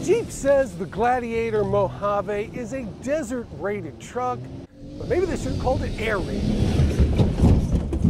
Jeep says the Gladiator Mojave is a desert-rated truck, but maybe they should have called it air-rated.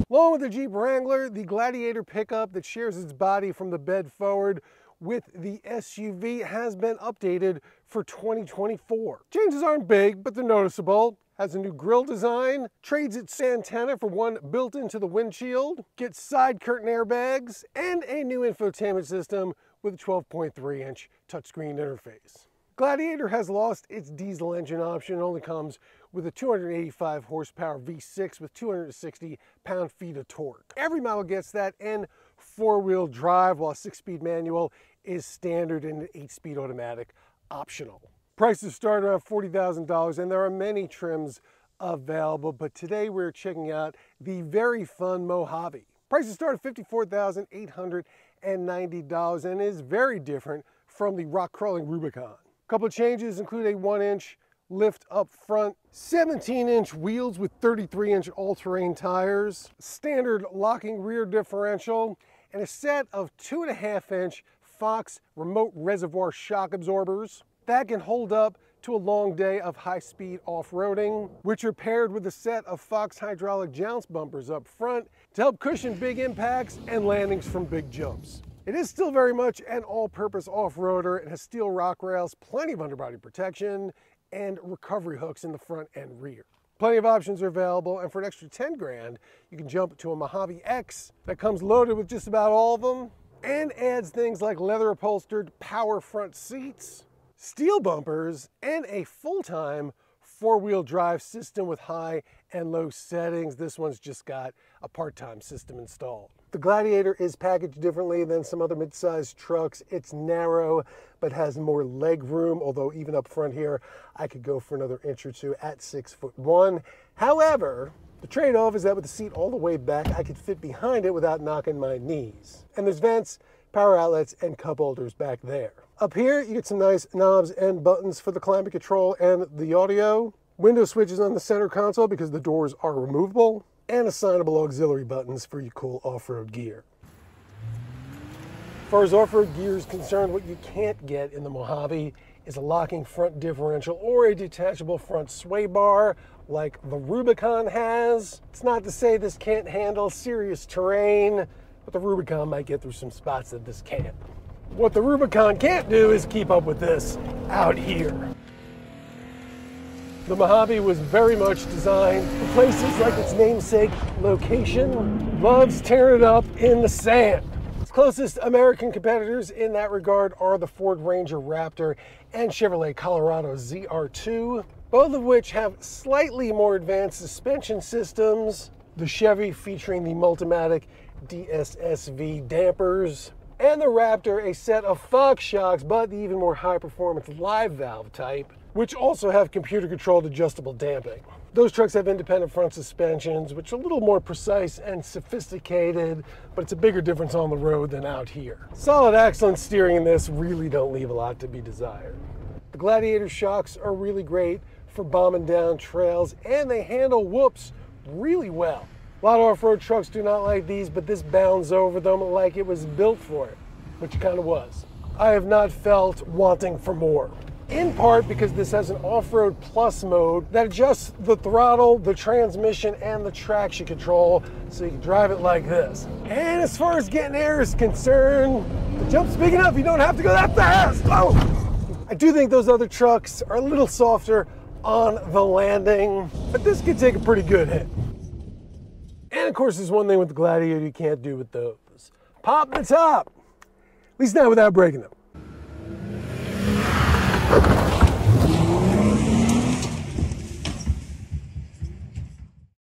Along with the Jeep Wrangler, the Gladiator pickup that shares its body from the bed forward with the SUV has been updated for 2024. Changes aren't big, but they're noticeable. Has a new grille design, trades its antenna for one built into the windshield, gets side curtain airbags, and a new infotainment system with a 12.3-inch touchscreen interface. Gladiator has lost its diesel engine option. It only comes with a 285 horsepower V6 with 260 pound-feet of torque. Every model gets that in four-wheel drive, while a 6-speed manual is standard and an 8-speed automatic optional. Prices start around $40,000 and there are many trims available, but today we're checking out the very fun Mojave. Prices start at $54,890 and is very different from the rock-crawling Rubicon. A couple of changes include a 1-inch lift up front, 17-inch wheels with 33-inch all-terrain tires, standard locking rear differential, and a set of 2.5-inch Fox remote reservoir shock absorbers that can hold up to a long day of high-speed off-roading, which are paired with a set of Fox hydraulic jounce bumpers up front to help cushion big impacts and landings from big jumps. It is still very much an all-purpose off-roader. It has steel rock rails, plenty of underbody protection, and recovery hooks in the front and rear. Plenty of options are available, and for an extra 10 grand, you can jump to a Mojave X that comes loaded with just about all of them and adds things like leather upholstered power front seats, steel bumpers, and a full-time four-wheel drive system with high and low settings. This one's just got a part-time system installed. The Gladiator is packaged differently than some other mid-sized trucks. It's narrow, but has more leg room, although even up front here, I could go for another inch or two at 6'1". However, the trade-off is that with the seat all the way back, I could fit behind it without knocking my knees. And there's vents, power outlets, and cup holders back there. Up here, you get some nice knobs and buttons for the climate control and the audio. Window switches on the center console because the doors are removable, and assignable auxiliary buttons for your cool off-road gear. As far as off-road gear is concerned, what you can't get in the Mojave is a locking front differential or a detachable front sway bar like the Rubicon has. It's not to say this can't handle serious terrain, but the Rubicon might get through some spots that this can't. What the Rubicon can't do is keep up with this out here. The Mojave was very much designed for places like its namesake location. Loves tearing it up in the sand. Its closest American competitors in that regard are the Ford Ranger Raptor and Chevrolet Colorado ZR2, both of which have slightly more advanced suspension systems. The Chevy featuring the Multimatic DSSV dampers, and the Raptor a set of Fox shocks, but the even more high-performance live valve type, which also have computer-controlled adjustable damping. Those trucks have independent front suspensions, which are a little more precise and sophisticated, but it's a bigger difference on the road than out here. Solid axle and steering in this really don't leave a lot to be desired. The Gladiator shocks are really great for bombing down trails, and they handle whoops really well. A lot of off-road trucks do not like these, but this bounds over them like it was built for it, which it kind of was. I have not felt wanting for more. In part because this has an off-road plus mode that adjusts the throttle, the transmission, and the traction control so you can drive it like this. And as far as getting air is concerned, the jump's big enough you don't have to go that fast. Oh! I do think those other trucks are a little softer on the landing, but this could take a pretty good hit. And of course, there's one thing with the Gladiator you can't do with those. Pop the top! At least not without breaking them.